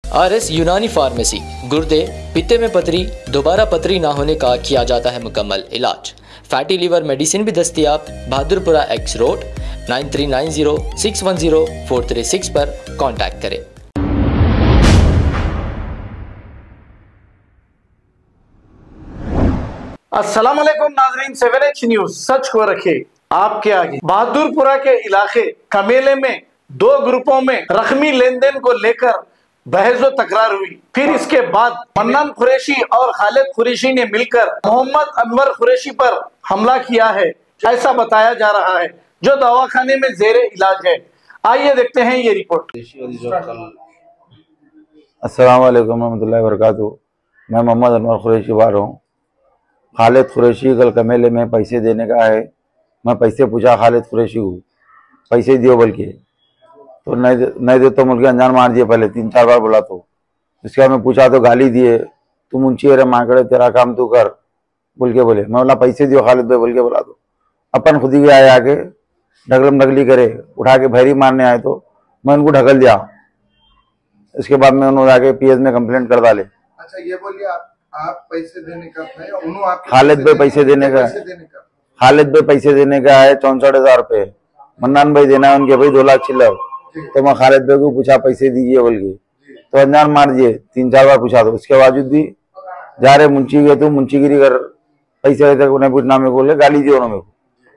RS यूनानी pharmacy, गुर्दे, पित्ते में पथरी, दोबारा पथरी ना होने का किया जाता है मुकम्मल इलाज। फैटी लीवर मेडिसिन भी दस्तयाब। बहादुरपुरा एक्स रोड 9390610436 पर कांटेक्ट करें। अस्सलाम वालेकुम नाज़रीन, 7H न्यूज सच को रखे आपके आगे। बहादुरपुरा के इलाके कमेले में दो ग्रुपों में रकमी लेन देन को लेकर बहस व तकरार हुई। फिर इसके बाद मन्नान कुरैशी और खालिद कुरैशी ने मिलकर मोहम्मद अनवर कुरैशी पर हमला किया है, ऐसा बताया जा रहा है, जो दवाखाने में जेरे इलाज है। आइए देखते हैं ये रिपोर्ट। अस्सलाम वालेकुम रहमतुल्लाहि व बरकातुहू। मैं मोहम्मद अनवर कुरैशी बात रहा हूँ। खालिद कुरैशी कल कमेले में पैसे देने का है। मैं पैसे पूछा खालिद कुरैशी को, पैसे दियो बोल के, तो नहीं दे तो मुझे अनजान मार दिए। पहले 3-4 बार बोला, तो उसके बाद मैं पूछा तो गाली दिए, तुम ऊंची है मांगड़े, तेरा काम तू कर बोल के बोले। मैं बोला पैसे दियो खालिद भाई बोल के बोला, तो अपन खुद ही आए, आके ढगलम ढगली करे, उठा के भैरी मारने आए, तो मैं उनको ढकल दिया। इसके बाद में उन्होंने आके PS में कंप्लेंट कर डाले। अच्छा ये बोलिए, आप पैसे देने का है, खालिद भाई पैसे देने का, खालिद भाई पैसे देने का है 64,000 रुपये। मन्नान भाई देना है उनके भाई 2 लाख चिल्लर। तो मैं खालिद भाई को पूछा पैसे दीजिए बोल के, तो अनजान मार दिए। 3-4 बार पूछा, तो उसके बावजूद भी जा रहे मुंशी गए, तो मुंशीगिरी कर पैसे उन्हें पूछना मेरे को, बोले गाली दियो उन्होंने मेरे को।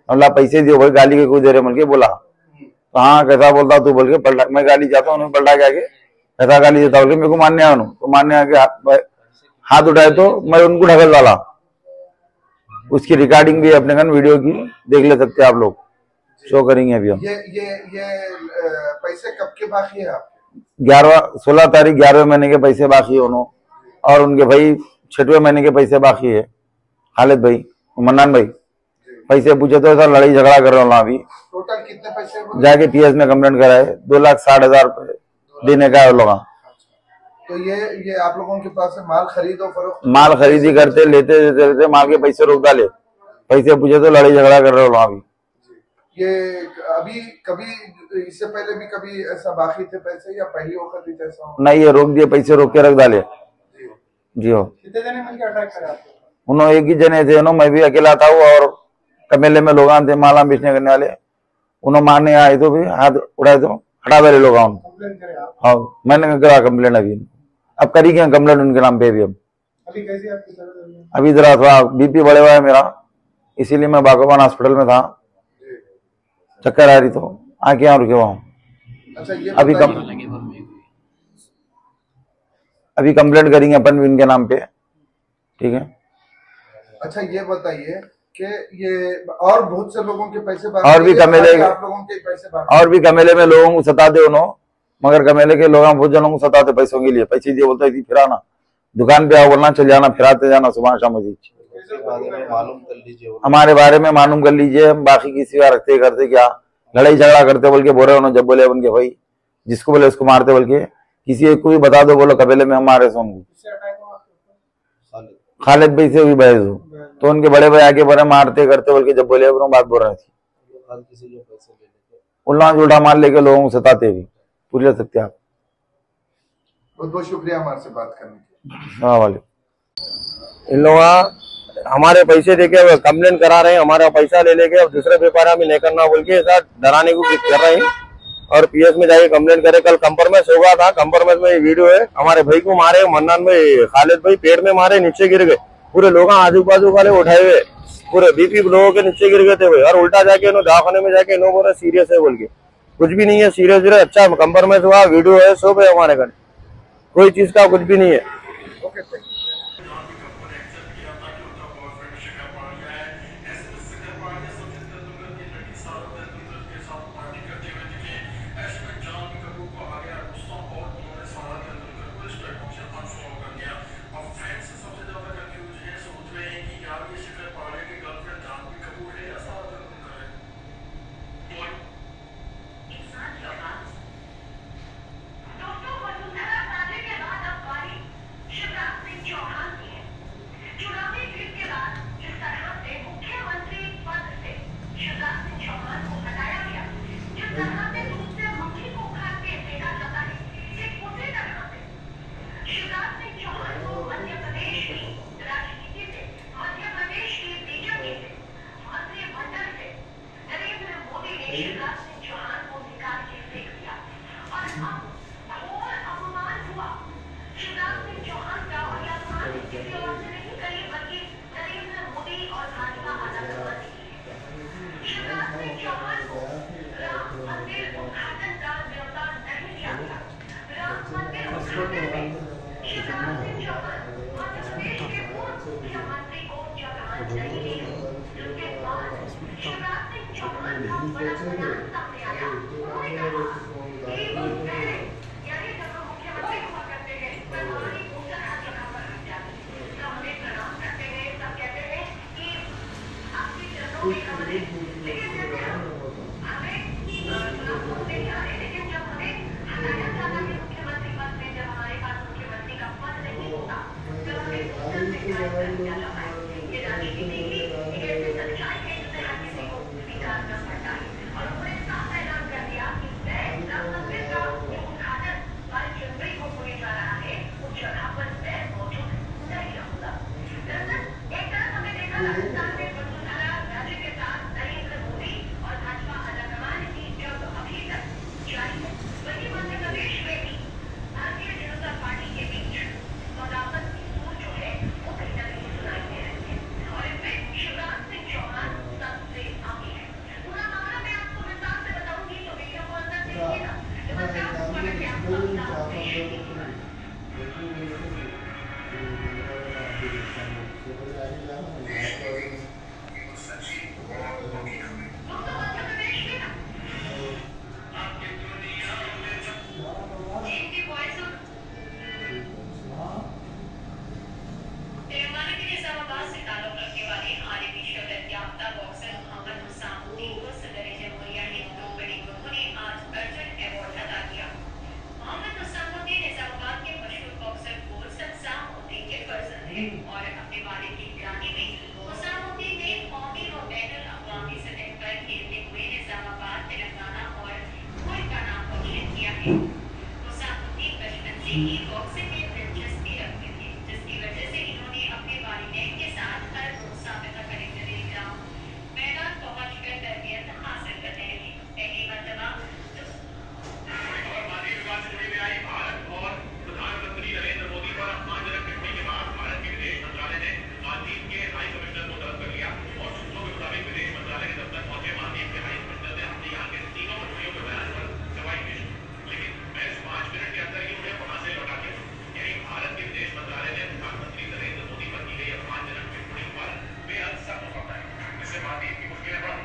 बोला पैसे दियो भाई, गाली के कोई दे रहे बोल के बोला। तो हाँ कैसा बोलता तू बोल के पलटा, मैं गाली जाता हूँ, उन्होंने पलटा के आगे कैसा गाली देता बोल के मेरे को मानने आया। तो मानने आके हाथ उठाए, तो मैं उनको ढकल डाला। उसकी रिकॉर्डिंग भी अपने वीडियो की देख ले सकते हैं आप लोग, शो करेंगे अभी हम। ये पैसे कब के बाकी है आप? 16 तारीख 11वें महीने के पैसे बाकी है उन्होंने, और उनके भाई 6वें महीने के पैसे बाकी है। खालिद भाई, मन्नान भाई पैसे पूछे तो ऐसा लड़ाई झगड़ा कर रहा हूँ। अभी टोटल कितने पैसे जाके PS में कंप्लेंट कराए, 2,60,000 रुपये देने का है लोग। तो ये आप लोगों के पास से माल खरीदो फरोख्त, माल खरीदी करते, लेते देते माल के पैसे रोक डाले। पैसे पूछे तो लड़ाई झगड़ा कर रहे हो वहां भी। ये अभी कभी इससे पहले भी कभी ऐसा बाकी थे पैसे, या पहली वक्त ही ऐसा? नहीं, ये रोक दिए, पैसे रोक के रख डाले। जी हो। कितने जने मिलकर अटैक करे आपको? उन्होंने एक ही जने थे, मैं भी अकेला था, और कमेले में लोग थे माला बेचने करने वाले। उन्होंने मारने आए तो भी हाथ उठाए, तो हटा डाले लोग। हाँ मैंने करा कंप्लेन अभी, अब करी क्या कंप्लेंट उनके नाम पे भी। अभी कैसी आपकी सर्विस? अभी जरा थोड़ा BP बढ़े हुआ है मेरा, इसीलिए मैं बागोबान हॉस्पिटल में था, चक्कर आ रही, तो आके यहाँ रुके हुआ हूँ। अच्छा ये अभी कंप्लेंट करेंगे अपन भी उनके नाम पे, ठीक है। अच्छा ये बताइए कि ये और बहुत से लोगों के पैसे और भी कमेले, आप लोगों के पैसे और भी कमेले में लोगों को सताते उन्होंने, मगर कमेले के लोग बहुत जनों को सताते पैसों के लिए। पैसे दिए बोलते थी फिराना, दुकान पे आओ बोलना, चल जाना, फिराते जाना सुबह शाम। मालूम कर लीजिए, हमारे बारे में मालूम कर लीजिए, हम बाकी किसी का रखते करते क्या लड़ाई झगड़ा करते बोल के बोल रहे उन्होंने। जब बोले उनके भाई जिसको बोले उसको मारते बोल के, किसी एक को भी बता दो बोलो कबीले में हम मारे सो उनको। खालिद भाई से हुई बहस हो, तो उनके बड़े भाई आके बोले मारते करते बोल के, जब बोले बात बोल रहे थे। उल्लास उल्टा मार लेके लोगों को सताते भी, पूछ ले सकते आप। बहुत बहुत शुक्रिया हमारे से बात करने के। हाँ वाले इन लोग हमारे पैसे देके कंप्लेन करा रहे हैं, हमारा पैसा ले लेके, अब दूसरे व्यापार में नहीं करना बोल के ऐसा डराने को कर रहे हैं, और PS में जाके कंप्लेन करे। कल कंप्रोमाइज हो गया था, कंप्रोमाइज में वीडियो है। हमारे भाई को मारे, मन्नान भाई खालिद भाई पेड़ में मारे, नीचे गिर गए। पूरे लोग आजू बाजू वाले उठाए हुए, पूरे BP लोगों के नीचे गिर गए थे भाई। और उल्टा जाके दवाखाने में जाके नो बोला सीरियस है बोल के, कुछ भी नहीं है, सीरियस है। अच्छा कंप्रोमाइज हुआ, वीडियो है, सब है हमारे घर, कोई चीज का कुछ भी नहीं है। और अपने वाले की निगरानी में हुसामुद्दीन ने कौमी व बैनुल अक़वामी सतह पर खेलते हुए निजामाबाद, तेलंगाना और मुल्क का नाम रोशन किया है। हुसामुद्दीन बचपन से ही बॉक्सिंग में दिलचस्पी रखते थे, जिसकी वजह से इन्होंने अपने वालिदैन के साथ हर रोज साबिता कलेक्टर ग्राम मैदान पहुंचकर तरबियत हासिल कर रहे थे। पहली मर्तबा प्रधानमंत्री नरेंद्र मोदी पर अपमानजनक टिप्पणी के बाद भारत के विदेश मंत्रालय ने मालदीव के हाई कमिश्नर को तलब कर लिया और सूत्रों के मुताबिक विदेश मंत्रालय के दफ्तर पहुंचे मालदीव के हाई कमिश्नर ने अपने यहाँ के तीनों मंत्रियों के बयान पर जवाब पेश की, लेकिन महज 5 मिनट के अंदर ही उन्हें वहां से लौटा दिया। यानी भारत के विदेश मंत्रालय ने प्रधानमंत्री नरेंद्र मोदी पर की गई अपमानजनक टिप्पणी पर बेहद सख्त पकड़ा है, जिससे मालदीव की मुश्किलें बढ़।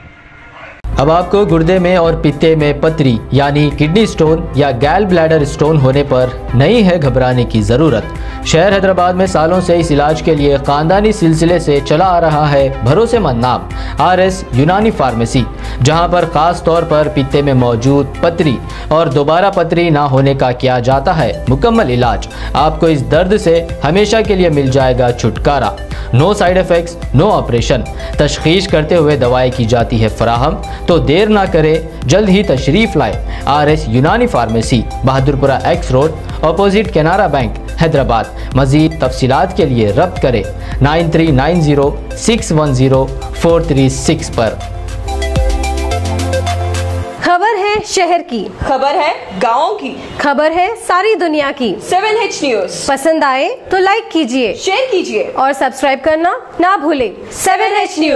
अब आपको गुर्दे में और पित्ते में पथरी यानी किडनी स्टोन या गैल ब्लैडर स्टोन होने पर नहीं है घबराने की ज़रूरत। शहर हैदराबाद में सालों से इस इलाज के लिए ख़ानदानी सिलसिले से चला आ रहा है भरोसेमंद नाम RS यूनानी फार्मेसी, जहां पर ख़ास तौर पर पित्ते में मौजूद पथरी और दोबारा पथरी ना होने का किया जाता है मुकम्मल इलाज। आपको इस दर्द से हमेशा के लिए मिल जाएगा छुटकारा। No side effects, no operation. तशख़ीस करते हुए दवाएं की जाती है फराहम, तो देर ना करें, जल्द ही तशरीफ़ लाएं। RS यूनानी pharmacy, Bahadurpura X road, opposite Canara bank, Hyderabad. मज़ीद तफसीलात के लिए रब्त करें 9390610436 पर। खबर है शहर की, खबर है गाँव की, खबर है सारी दुनिया की। 7H न्यूज़ पसंद आए तो लाइक कीजिए, शेयर कीजिए और सब्सक्राइब करना ना भूलें। 7H news.